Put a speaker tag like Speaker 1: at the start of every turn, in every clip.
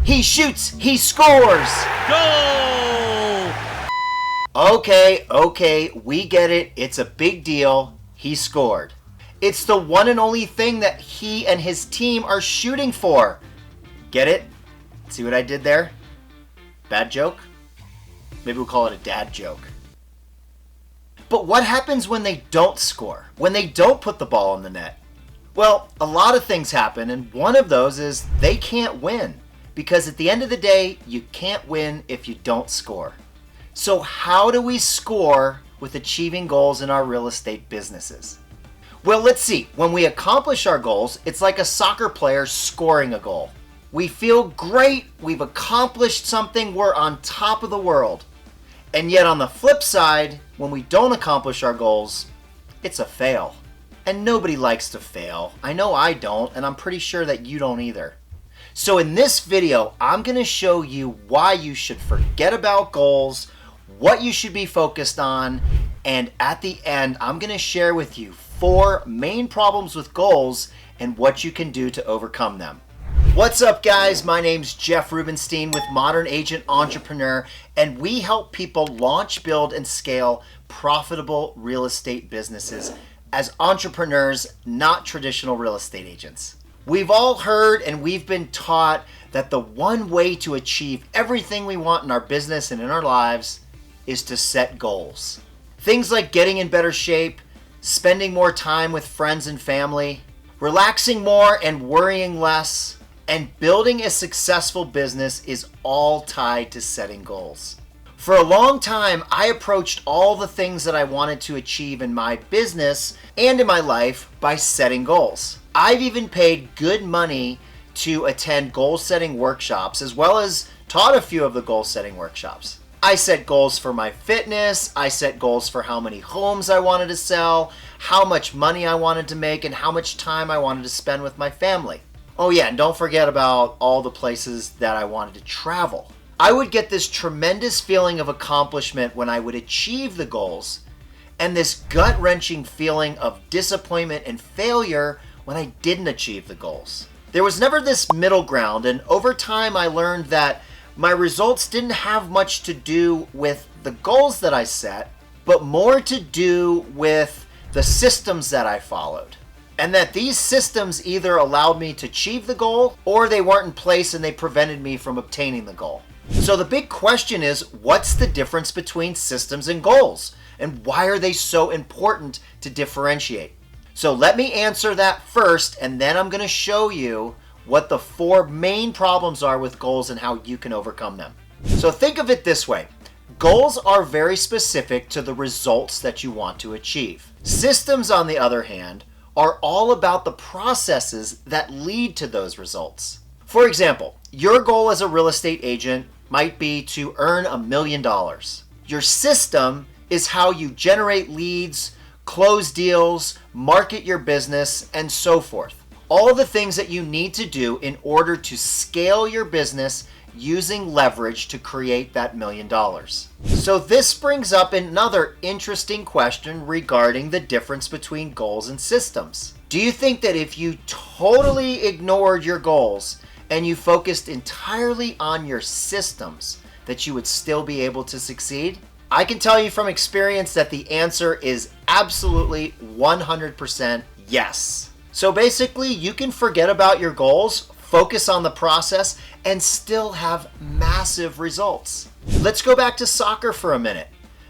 Speaker 1: He shoots, he scores!
Speaker 2: Goal!
Speaker 1: Okay, we get it. It's a big deal. He scored. It's the one and only thing that he and his team are shooting for. Get it? See what I did there? Bad joke? Maybe we'll call it a dad joke. But what happens when they don't score? When they don't put the ball in the net? Well, a lot of things happen, and one of those is they can't win. Because at the end of the day, you can't win if you don't score. So how do we score with achieving goals in our real estate businesses? Well, let's see. When we accomplish our goals, it's like a soccer player scoring a goal. We feel great, we've accomplished something, we're on top of the world. And yet on the flip side, when we don't accomplish our goals, it's a fail. And nobody likes to fail. I know I don't, and I'm pretty sure that you don't either. So in this video, I'm going to show you why you should forget about goals, what you should be focused on, and at the end, I'm going to share with you 4 main problems with goals and what you can do to overcome them. What's up, guys? My name's Jeff Rubenstein with Modern Agent Entrepreneur, and we help people launch, build, and scale profitable real estate businesses as entrepreneurs, not traditional real estate agents. We've all heard and we've been taught that the one way to achieve everything we want in our business and in our lives is to set goals. Things like getting in better shape, spending more time with friends and family, relaxing more and worrying less, and building a successful business is all tied to setting goals. For a long time, I approached all the things that I wanted to achieve in my business and in my life by setting goals. I've even paid good money to attend goal-setting workshops, as well as taught a few of the goal-setting workshops. I set goals for my fitness, I set goals for how many homes I wanted to sell, how much money I wanted to make, and how much time I wanted to spend with my family. Oh yeah, and don't forget about all the places that I wanted to travel. I would get this tremendous feeling of accomplishment when I would achieve the goals, and this gut-wrenching feeling of disappointment and failure when I didn't achieve the goals. There was never this middle ground, and over time I learned that my results didn't have much to do with the goals that I set, but more to do with the systems that I followed. And that these systems either allowed me to achieve the goal, or they weren't in place and they prevented me from obtaining the goal. So the big question is, what's the difference between systems and goals? And why are they so important to differentiate? So let me answer that first, and then I'm going to show you what the 4 main problems are with goals and how you can overcome them. So think of it this way. Goals are very specific to the results that you want to achieve. Systems, on the other hand, are all about the processes that lead to those results. For example, your goal as a real estate agent might be to earn $1 million. Your system is how you generate leads, close deals, market your business, and so forth. All the things that you need to do in order to scale your business using leverage to create that $1 million. So this brings up another interesting question regarding the difference between goals and systems. Do you think that if you totally ignored your goals and you focused entirely on your systems, that you would still be able to succeed? I can tell you from experience that the answer is absolutely 100% yes. So basically, you can forget about your goals, focus on the process, and still have massive results. Let's go back to soccer for a minute.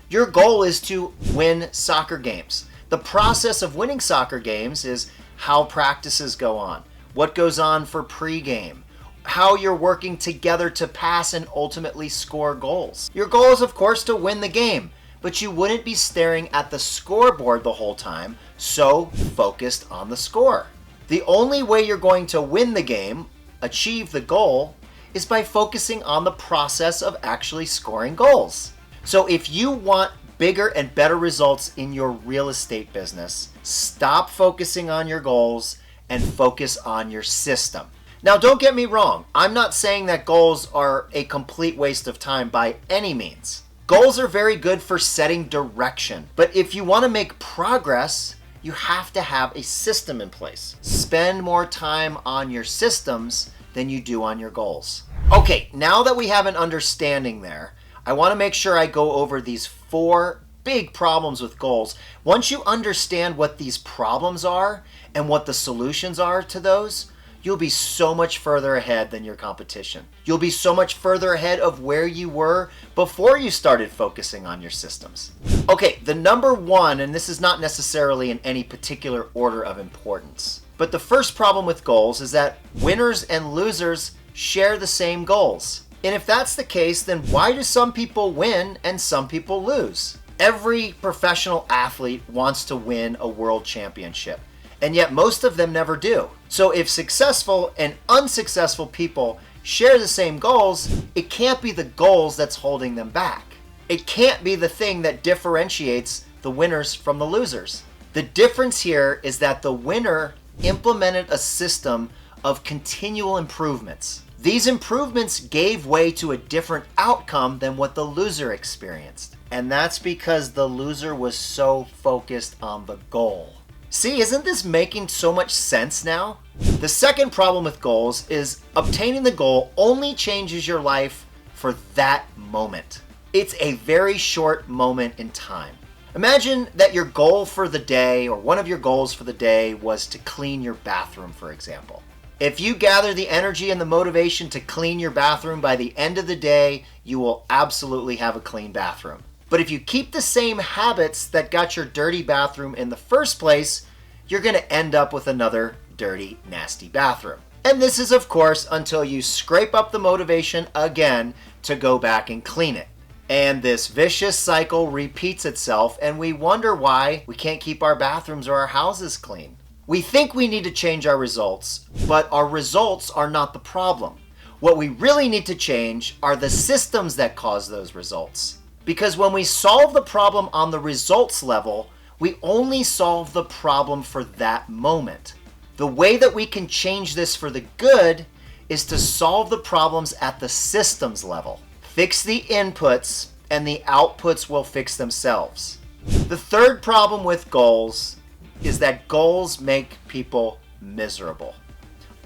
Speaker 1: Your goal is to win soccer games. The process of winning soccer games is how practices go on, what goes on for pregame, how you're working together to pass and ultimately score goals. Your goal is, of course, to win the game, but you wouldn't be staring at the scoreboard the whole time, so focused on the score. The only way you're going to win the game, achieve the goal, is by focusing on the process of actually scoring goals. So if you want bigger and better results in your real estate business, stop focusing on your goals and focus on your system. Now, don't get me wrong. I'm not saying that goals are a complete waste of time by any means. Goals are very good for setting direction, but if you want to make progress, you have to have a system in place. Spend more time on your systems than you do on your goals. Okay, now that we have an understanding there, I want to make sure I go over these 4 big problems with goals. Once you understand what these problems are and what the solutions are to those, you'll be so much further ahead than your competition. You'll be so much further ahead of where you were before you started focusing on your systems. Okay, the number 1, and this is not necessarily in any particular order of importance, but the first problem with goals is that winners and losers share the same goals. And if that's the case, then why do some people win and some people lose? Every professional athlete wants to win a world championship, and yet most of them never do. So if successful and unsuccessful people share the same goals, it can't be the goals that's holding them back. It can't be the thing that differentiates the winners from the losers. The difference here is that the winner implemented a system of continual improvements. These improvements gave way to a different outcome than what the loser experienced. And that's because the loser was so focused on the goal. See, isn't this making so much sense now? The second problem with goals is obtaining the goal only changes your life for that moment. It's a very short moment in time. Imagine that your goal for the day, or one of your goals for the day, was to clean your bathroom, for example. If you gather the energy and the motivation to clean your bathroom, by the end of the day, you will absolutely have a clean bathroom. But if you keep the same habits that got your dirty bathroom in the first place, you're going to end up with another dirty, nasty bathroom. And this is, of course, until you scrape up the motivation again to go back and clean it. And this vicious cycle repeats itself, and we wonder why we can't keep our bathrooms or our houses clean. We think we need to change our results, but our results are not the problem. What we really need to change are the systems that cause those results. Because when we solve the problem on the results level, we only solve the problem for that moment. The way that we can change this for the good is to solve the problems at the systems level. Fix the inputs, and the outputs will fix themselves. The third problem with goals is that goals make people miserable.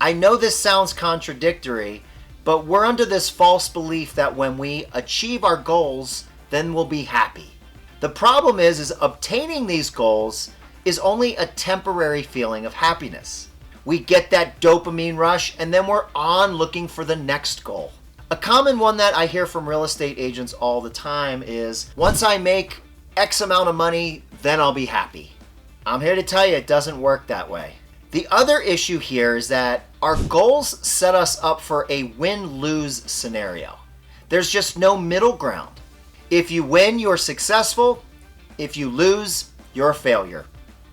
Speaker 1: I know this sounds contradictory, but we're under this false belief that when we achieve our goals, then we'll be happy. The problem is obtaining these goals is only a temporary feeling of happiness. We get that dopamine rush, and then we're on looking for the next goal. A common one that I hear from real estate agents all the time is, once I make X amount of money, then I'll be happy. I'm here to tell you it doesn't work that way. The other issue here is that our goals set us up for a win-lose scenario. There's just no middle ground. If you win, you're successful. If you lose, you're a failure.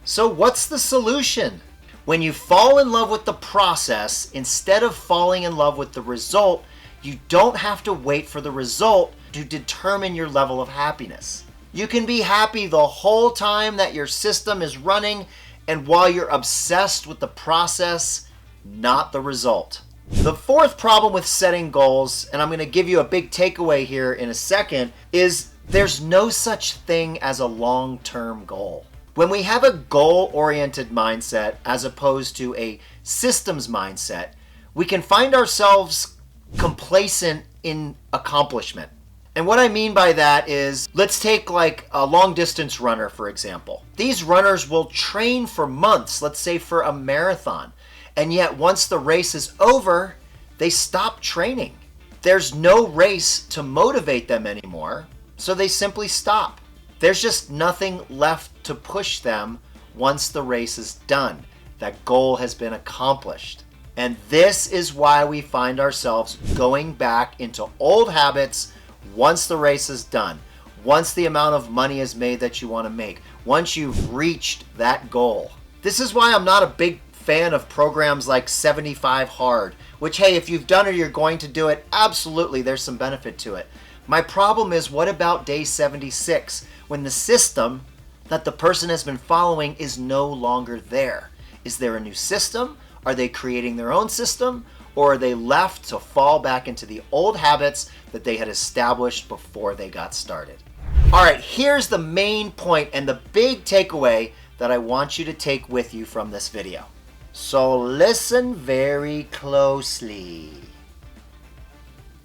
Speaker 1: So what's the solution? When you fall in love with the process instead of falling in love with the result, you don't have to wait for the result to determine your level of happiness. You can be happy the whole time that your system is running, and while you're obsessed with the process, not the result. The fourth problem with setting goals, and I'm going to give you a big takeaway here in a second, is there's no such thing as a long-term goal. When we have a goal-oriented mindset as opposed to a systems mindset, we can find ourselves complacent in accomplishment. And what I mean by that is, let's take like a long distance runner, for example. These runners will train for months, let's say for a marathon. And yet once the race is over, they stop training. There's no race to motivate them anymore, so they simply stop. There's just nothing left to push them once the race is done. That goal has been accomplished. And this is why we find ourselves going back into old habits once the race is done, once the amount of money is made that you want to make, once you've reached that goal. This is why I'm not a big fan of programs like 75 Hard, which, hey, if you've done it, you're going to do it. Absolutely, there's some benefit to it. My problem is, what about day 76, when the system that the person has been following is no longer there? Is there a new system? Are they creating their own system? Or are they left to fall back into the old habits that they had established before they got started? All right, here's the main point and the big takeaway that I want you to take with you from this video. So listen very closely.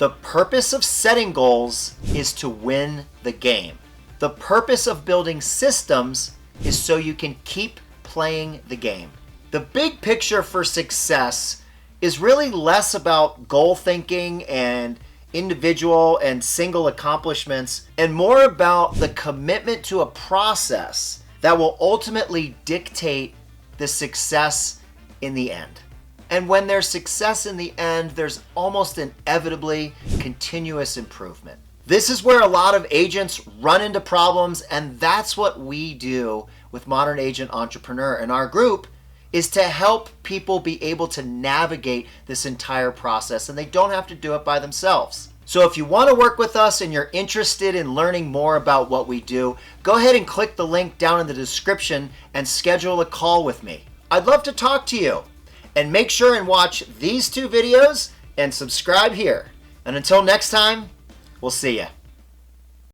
Speaker 1: The purpose of setting goals is to win the game. The purpose of building systems is so you can keep playing the game. The big picture for success is really less about goal thinking and individual and single accomplishments and more about the commitment to a process that will ultimately dictate the success in the end. And when there's success in the end, there's almost inevitably continuous improvement. This is where a lot of agents run into problems, and that's what we do with Modern Agent Entrepreneur. And our group is to help people be able to navigate this entire process, and they don't have to do it by themselves. So if you want to work with us and you're interested in learning more about what we do, go ahead and click the link down in the description and schedule a call with me. I'd love to talk to you. And make sure and watch these 2 videos and subscribe here. And until next time, we'll see ya.